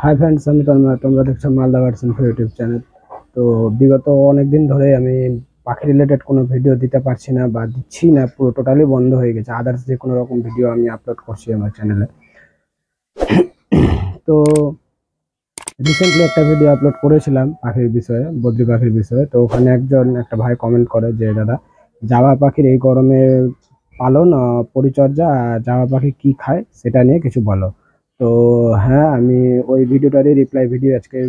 Hi friends, আমি তোমরা দেখছো Malda birds info YouTube channel. তো বিগত অনেক দিন ধরে আমি পাখি রিলেটেড কোনো ভিডিও দিতে পারছি না বা দিচ্ছি না, পুরো টোটালি বন্ধ হয়ে গেছে। আদার্স যে কোনো রকম ভিডিও আমি আপলোড করছি আমার চ্যানেলে। তো রিসেন্টলি একটা ভিডিও আপলোড করেছিলাম পাখির বিষয়ে, বদ্রি পাখির বিষয়ে। তো ওখানে একটা ভাই কমেন্ট করে যে দাদা, জাভা পাখির এই গরমে পালন, পরিচর্যা, জাভা পাখি কি খায় সেটা নিয়ে কিছু বলো। তো হ্যাঁ, আমি ওই ভিডিওটারই রিপ্লাই ভিডিও আজকে,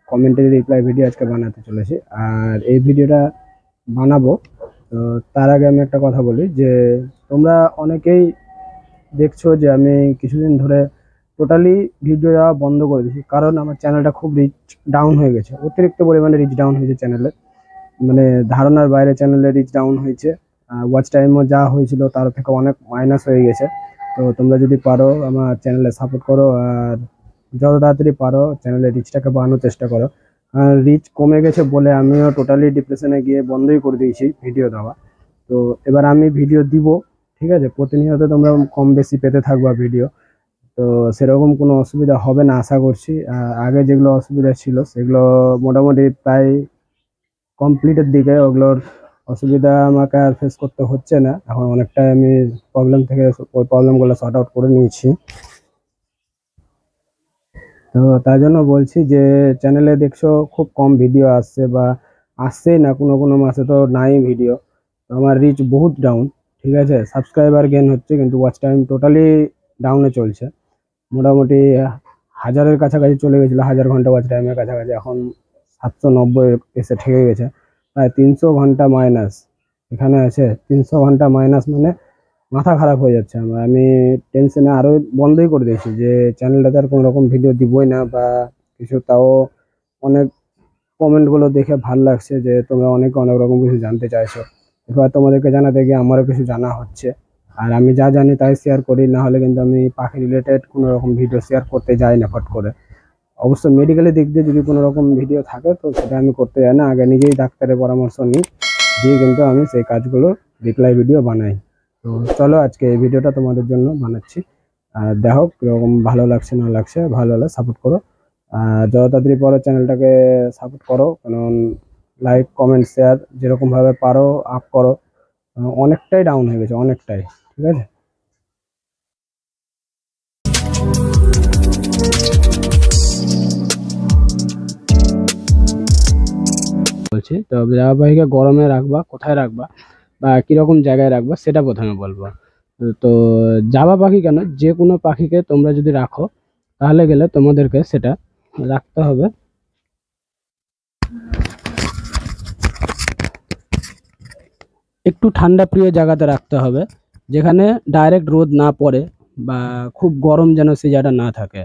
কমেন্টের রিপ্লাই ভিডিও আজকে বানাতে চলেছি। আর এই ভিডিওটা বানাবো, তো তার আগে আমি একটা কথা বলি যে তোমরা অনেকেই দেখছো যে আমি কিছুদিন ধরে টোটালি ভিডিও দেওয়া বন্ধ করে দিয়েছি, কারণ আমার চ্যানেলটা খুব রিচ ডাউন হয়ে গেছে, অতিরিক্ত পরিমাণে রিচ ডাউন হয়েছে চ্যানেলে। মানে ধারণার বাইরে চ্যানেলে রিচ ডাউন হয়েছে। ওয়াচ টাইমও যা হয়েছিল তার থেকে অনেক মাইনাস হয়ে গেছে। তো তোমরা যদি পারো আমার চ্যানেলে সাপোর্ট করো, আর যত তাড়াতাড়ি পারো চ্যানেলের রিচটাকে বাড়ানোর চেষ্টা করো। রিচ কমে গেছে বলে আমিও টোটালি ডিপ্রেশনে গিয়ে বন্ধই করে দিয়েছি ভিডিও দেওয়া। তো এবার আমি ভিডিও দিব, ঠিক আছে? প্রতিনিয়ত তোমরা কম বেশি পেতে থাকবা ভিডিও। তো সেরকম কোনো অসুবিধা হবে না আশা করছি। আগে যেগুলো অসুবিধা ছিল সেগুলো মোটামুটি প্রায় কমপ্লিটের দিকে, ওগুলোর অসুবিধা আমাকে আর ফেস করতে হচ্ছে না। এখন অনেকটাই আমি প্রবলেম থেকে ওই প্রবলেমগুলো সর্ট আউট করে নিয়েছি। তো তাই জন্য বলছি যে চ্যানেলে দেখছো খুব কম ভিডিও আসছে, বা আসছেই না, কোনো কোনো মাসে তো নাই ভিডিও। তো আমার রিচ বহুত ডাউন, ঠিক আছে? সাবস্ক্রাইবার গেন হচ্ছে কিন্তু ওয়াচ টাইম টোটালি ডাউনে চলছে। মোটামুটি হাজারের কাছাকাছি চলে গেছিলো, 1000 ঘন্টা ওয়াচ টাইমের কাছাকাছি। এখন 790 এসে ঠেকে গেছে, প্রায় 300 ঘন্টা মাইনাস। এখানে আছে 300 ঘন্টা মাইনাস, মানে মাথা খারাপ হয়ে যাচ্ছে আমার। আমি টেনশনে আরো বন্ধই করে দিয়েছি যে চ্যানেলটাতে আর কোনো রকম ভিডিও দিবই না বা কিছু। তাও অনেক কমেন্টগুলো দেখে ভাল লাগছে যে তোমরা অনেকে অনেক রকম কিছু জানতে চাইছো। এবার তোমাদেরকে জানাতে গিয়ে আমারও কিছু জানা হচ্ছে। আর আমি যা জানি তাই শেয়ার করি, না হলে কিন্তু আমি পাখি রিলেটেড কোনো রকম ভিডিও শেয়ার করতে যাই না ফট করে। অবশ্য মেডিকেলের দিক দিয়ে যদি কোনো রকম ভিডিও থাকে তো সেটা আমি করতে যাই না, আগে নিজেই ডাক্তারের পরামর্শ নিই, দিয়ে কিন্তু আমি সেই কাজগুলো রিপ্লাই ভিডিও বানাই। তো চলো আজকে এই ভিডিওটা তোমাদের জন্য বানাচ্ছি। আর দেখো কিরকম ভালো লাগছে না লাগছে, ভালো হলে সাপোর্ট করো। আর যত তাড়াতাড়ি পারো চ্যানেলটাকে সাপোর্ট করো, কারণ লাইক কমেন্ট শেয়ার যেরকম ভাবে পারো আপ করো। অনেকটাই ডাউন হয়ে গেছে, অনেকটাই। ঠিক আছে, বলছি। তো ধারাবাহিকে গরমে রাখবা, কোথায় রাখবা বা কিরকম জায়গায় রাখবা সেটা প্রথমে বলবো। তো জাবা পাখি কেন, যে কোনো পাখিকে তোমরা যদি রাখো তাহলে গেলে তোমাদেরকে সেটা রাখতে হবে একটু ঠান্ডা প্রিয় জায়গাতে রাখতে হবে, যেখানে ডাইরেক্ট রোদ না পড়ে বা খুব গরম যেন সেই জায়গাটা না থাকে।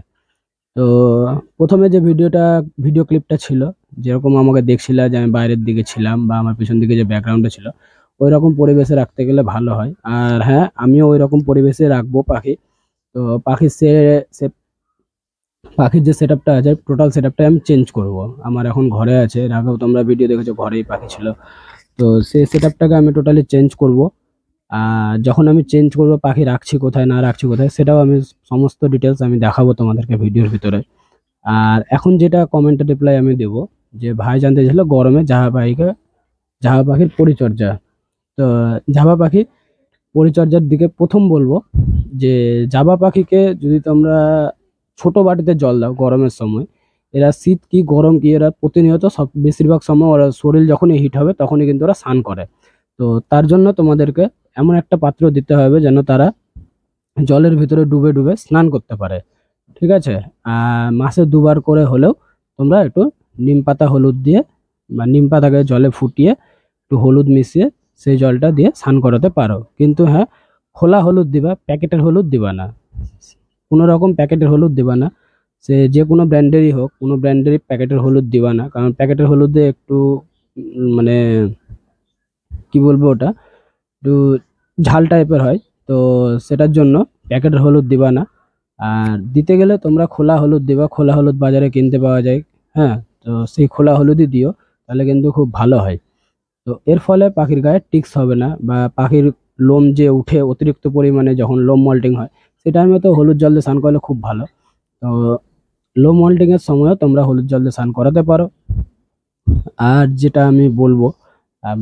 তো প্রথমে যে ভিডিও ক্লিপটা ছিল, যেরকম আমাকে দেখছিল যে আমি বাইরের দিকে ছিলাম বা আমার পিছন দিকে যে ব্যাকগ্রাউন্ডটা ছিল, ওই রকম পরিবেশে রাখতে গেলে ভালো হয়। আর হ্যাঁ, আমিও ওই রকম পরিবেশে রাখবো পাখি। তো পাখির সে সে পাখির যে সেট আপটা আছে, টোটাল সেট আপটাই আমি চেঞ্জ করব। আমার এখন ঘরে আছে, এর আগেও তোমরা ভিডিও দেখেছো ঘরেই পাখি ছিল। তো সেই সেট আপটাকে আমি টোটালি চেঞ্জ করব। আর যখন আমি চেঞ্জ করব, পাখি রাখছি কোথায় না রাখছি কোথায়, সেটাও আমি সমস্ত ডিটেলস আমি দেখাবো তোমাদেরকে ভিডিওর ভিতরে। আর এখন যেটা কমেন্টে রিপ্লাই আমি দেব, যে ভাই জানতে চাইছিল গরমে জাহা পাখির পরিচর্যা। তো জাভা পাখির পরিচর্যার দিকে প্রথম বলবো যে জাভা পাখিকে যদি তোমরা ছোট বাটিতে জল দাও গরমের সময়, এরা শীত কি গরম কি এরা প্রতিনিয়ত সব বেশিরভাগ সময় ওরা শরীর যখনই হিট হবে তখনই কিন্তু ওরা স্নান করে। তো তার জন্য তোমাদেরকে এমন একটা পাত্র দিতে হবে যেন তারা জলের ভিতরে ডুবে ডুবে স্নান করতে পারে, ঠিক আছে? মাসে 2বার করে হলেও তোমরা একটু নিম পাতা হলুদ দিয়ে বা নিম পাতাকে জলে ফুটিয়ে একটু হলুদ মিশিয়ে সেই জলটা দিয়ে স্নান করাতে পারো। কিন্তু হ্যাঁ, খোলা হলুদ দিবা, প্যাকেটের হলুদ দিবা না। কোনো রকম প্যাকেটের হলুদ দিবা না, সে যে কোনো ব্র্যান্ডেরই হোক, কোনো ব্র্যান্ডেরই প্যাকেটের হলুদ দিবা না, কারণ প্যাকেটের হলুদে একটু মানে কি বলবো, ওটা একটু ঝাল টাইপের হয়। তো সেটার জন্য প্যাকেটের হলুদ দিবা না। আর দিতে গেলে তোমরা খোলা হলুদ দিবা, খোলা হলুদ বাজারে কিনতে পাওয়া যায়। হ্যাঁ, তো সেই খোলা হলুদই দিও, তাহলে কিন্তু খুব ভালো হয়। তো এর ফলে পাখির গায়ে টিক্স হবে না, বা পাখির লোম যে অতিরিক্ত পরিমাণে যখন লোম মল্টিং হয়, সেই টাইমে তো হলুদ জল দিয়ে স্নান করলে খুব ভালো। তো লো মল্টিং এর সময়ও তোমরা হলুদ জল দিয়ে স্নান করাতে পারো। আর যেটা আমি বলবো,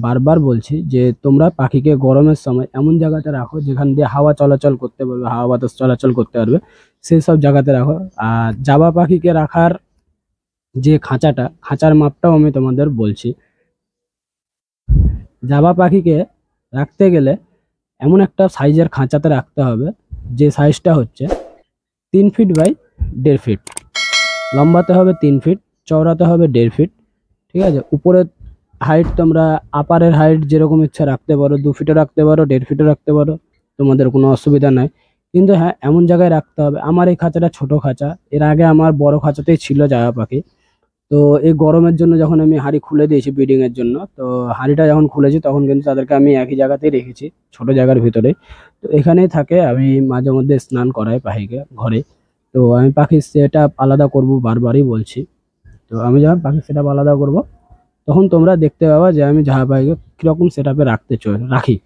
বারবার বলছি যে তোমরা পাখিকে গরমের সময় এমন জায়গাতে রাখো যেখান দিয়ে হাওয়া চলাচল করতে পারবে, হাওয়া বাতাস চলাচল করতে পারবে, সেই সব জায়গাতে রাখো। আর জাবা পাখিকে রাখার যে খাঁচার মাপটাও আমি তোমাদের বলছি। জাবা পাখিকে রাখতে গেলে এমন একটা সাইজের খাঁচাতে রাখতে হবে যে সাইজটা হচ্ছে 3 ফিট বাই 1.5 ফিট, লম্বাতে হবে 3 ফিট, চওড়াতে হবে 1.5 ফিট। ঠিক আছে, উপরের হাইট তোমরা আপারের হাইট যেরকম ইচ্ছা রাখতে পারো, 2 ফিটও রাখতে পারো, 1.5 ফিটও রাখতে পারো, তোমাদের কোনো অসুবিধা নাই। কিন্তু হ্যাঁ, এমন জায়গায় রাখতে হবে। আমার এই খাঁচাটা ছোট খাঁচা, এর আগে আমার বড় খাঁচাতেই ছিল জাবা পাখি। তো এই গরমের জন্য যখন আমি হাঁড়ি খুলে দিয়েছি ব্রিডিং এর জন্য, তো হাঁড়িটা যখন খুলেছি তখন কিন্তু তাদেরকে আমি একই জায়গাতেই রেখেছি, ছোট জায়গার ভিতরে। তো এখানেই থাকে, আমি মাঝে মধ্যে স্নান করাই পাখিকে ঘরে। তো আমি পাখির সেট আপ আলাদা করবো, বারবারই বলছি। তো আমি যখন পাখির সেট আপ আলাদা করবো তখন তোমরা দেখতে পাবা যে আমি জাহা পাখিকে কিরকম সেট আপে রাখি।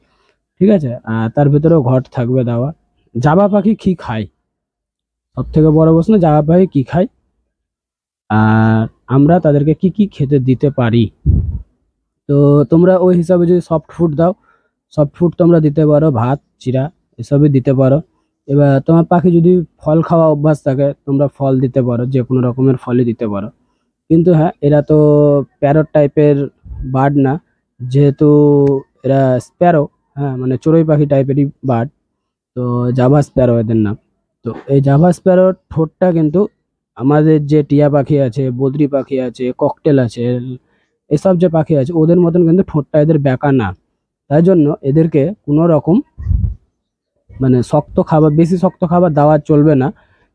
ঠিক আছে, আর তার ভিতরেও ঘর থাকবে দেওয়া। জাবা পাখি কি খায়, সব থেকে বড় প্রশ্ন, জাবা পাখি কি খায় আর আমরা তাদেরকে কি কি খেতে দিতে পারি। তো তোমরা ওই হিসাবে যদি সফট ফুড দাও, সফট ফুড তোমরা দিতে পারো, ভাত চিরা এসবই দিতে পারো। এবার তোমার পাখি যদি ফল খাওয়া অভ্যাস থাকে, তোমরা ফল দিতে পারো, যে কোনো রকমের ফলই দিতে পারো। কিন্তু হ্যাঁ, এরা তো প্যারট টাইপের বার্ড না, যেহেতু এরা স্প্যারো, হ্যাঁ মানে চড়ুই পাখি টাইপেরই বার্ড। তো জাভা স্প্যারো এদের নাম। তো এই জাভা স্প্যারোর ঠোঁটটা কিন্তু আমাদের যে টিয়া পাখি আছে, বদ্রি পাখি আছে, ককটেল আছে, এসব যে পাখি আছে ওদের মতন কিন্তু ঠোঁটটা এদের বেঁকা না। তাই জন্য এদেরকে কোনো রকম মানে শক্ত খাবার, বেশি শক্ত খাবার দেওয়া চলবে না।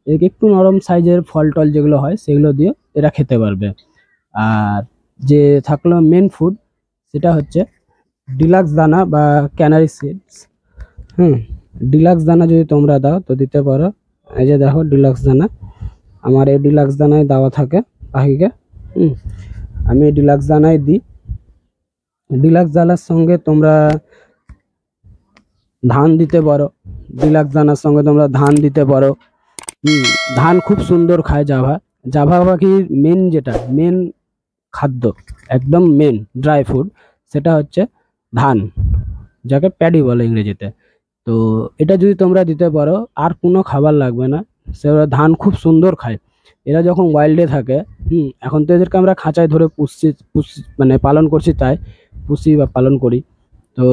এদেরকে একটু নরম সাইজের ফল টল যেগুলো হয় সেগুলো দিয়ে এরা খেতে পারবে। আর যে থাকলো মেন ফুড, সেটা হচ্ছে ডিলাক্স দানা বা ক্যানারি সিডস। ডিলাক্স দানা যদি তোমরা দাও তো দিতে পারো। এই যে দেখো ডিলাক্স দানা, আমার এই ডিলাক্স দানায় দেওয়া থাকে পাখিকে। আমি এই ডিলাক্স দানায় দিই। ডিলাক্স দানার সঙ্গে তোমরা ধান দিতে পারো, ডিলাক্স দানার সঙ্গে তোমরা ধান দিতে পারো। ধান খুব সুন্দর খায় জাভা পাখির মেন খাদ্য, একদম মেন ড্রাই ফুড, সেটা হচ্ছে ধান, যাকে প্যাডি বলে ইংরেজিতে। তো এটা যদি তোমরা দিতে পারো, আর কোনো খাবার লাগবে না, সেটা ধান খুব সুন্দর খায়। এরা যখন ওয়াইল্ডে থাকে, এখন তো এদেরকে আমরা খাঁচায় ধরে মানে পালন করছি, তাই পুষি বা পালন করি। তো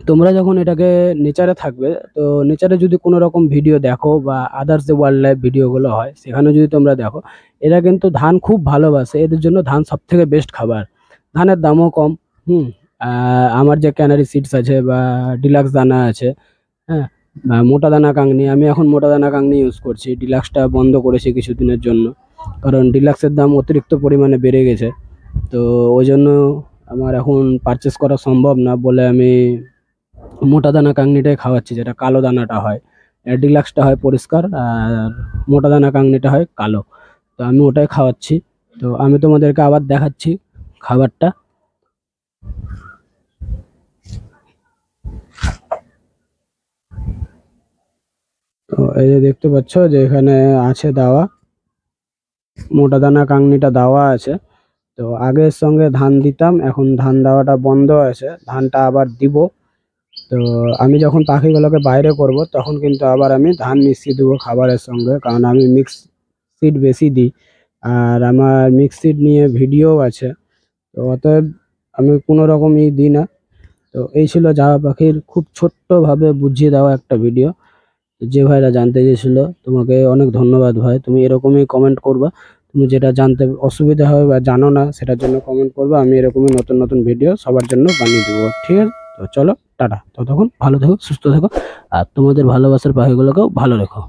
তোমরা যখন এটাকে নেচারে থাকবে, তো নেচারে যদি কোনো রকম ভিডিও দেখো বা আদার্স যে ওয়াইল্ড লাইফ ভিডিওগুলো হয় সেখানে যদি তোমরা দেখো, এরা কিন্তু ধান খুব ভালোবাসে। এদের জন্য ধান সব থেকে বেস্ট খাবার, ধানের দামও কম। আমার যে ক্যানারি সিডস আছে বা ডিলাক্স দানা আছে, হ্যাঁ, মোটা দানা কাংনি, আমি এখন মোটা দানা কাংনি ইউজ করছি, ডিলাক্সটা বন্ধ করেছি কিছুদিনের জন্য, কারণ ডিলাক্সের দাম অতিরিক্ত পরিমাণে বেড়ে গেছে। তো ওই জন্য আমার এখন পারচেস করা সম্ভব না বলে আমি মোটা দানা কাংনিটাই খাওয়াচ্ছি, যেটা কালো দানাটা হয়। ডিলাক্সটা হয় পরিষ্কার আর মোটা দানা কাংনিটা হয় কালো। তো আমি ওটাই খাওয়াচ্ছি। তো আমি তোমাদেরকে আবার দেখাচ্ছি খাবারটা। তো এই যে দেখতে পাচ্ছ যে এখানে আছে দেওয়া, মোটা দানা কাংনিটা দেওয়া আছে। তো আগের সঙ্গে ধান দিতাম, এখন ধান দেওয়াটা বন্ধ আছে, ধানটা আবার দিব। তো আমি যখন পাখিগুলোকে বাইরে করব তখন কিন্তু আবার আমি ধান মিশিয়ে দেবো খাবারের সঙ্গে, কারণ আমি মিক্স সিড বেশি দিই আর আমার মিক্স সিড নিয়ে ভিডিও আছে। তো অতএব আমি কোনো রকমই দিই না। তো এই ছিল জাভা পাখির খুব ছোট্টভাবে বুঝিয়ে দেওয়া একটা ভিডিও। যে ভাইরা জানতে চেয়েছিল, তোমাকে অনেক ধন্যবাদ ভাই। তুমি এরকমই কমেন্ট করবা, তুমি যেটা জানতে অসুবিধা হবে বা জানো না সেটার জন্য কমেন্ট করবা। আমি এরকমই নতুন নতুন ভিডিও সবার জন্য বানিয়ে দেবো, ঠিক আছে? তো চলো টাটা, ততক্ষণ ভালো থেকো, সুস্থ থেকো, আর তোমাদের ভালোবাসার পাখিগুলোকেও ভালো রেখো।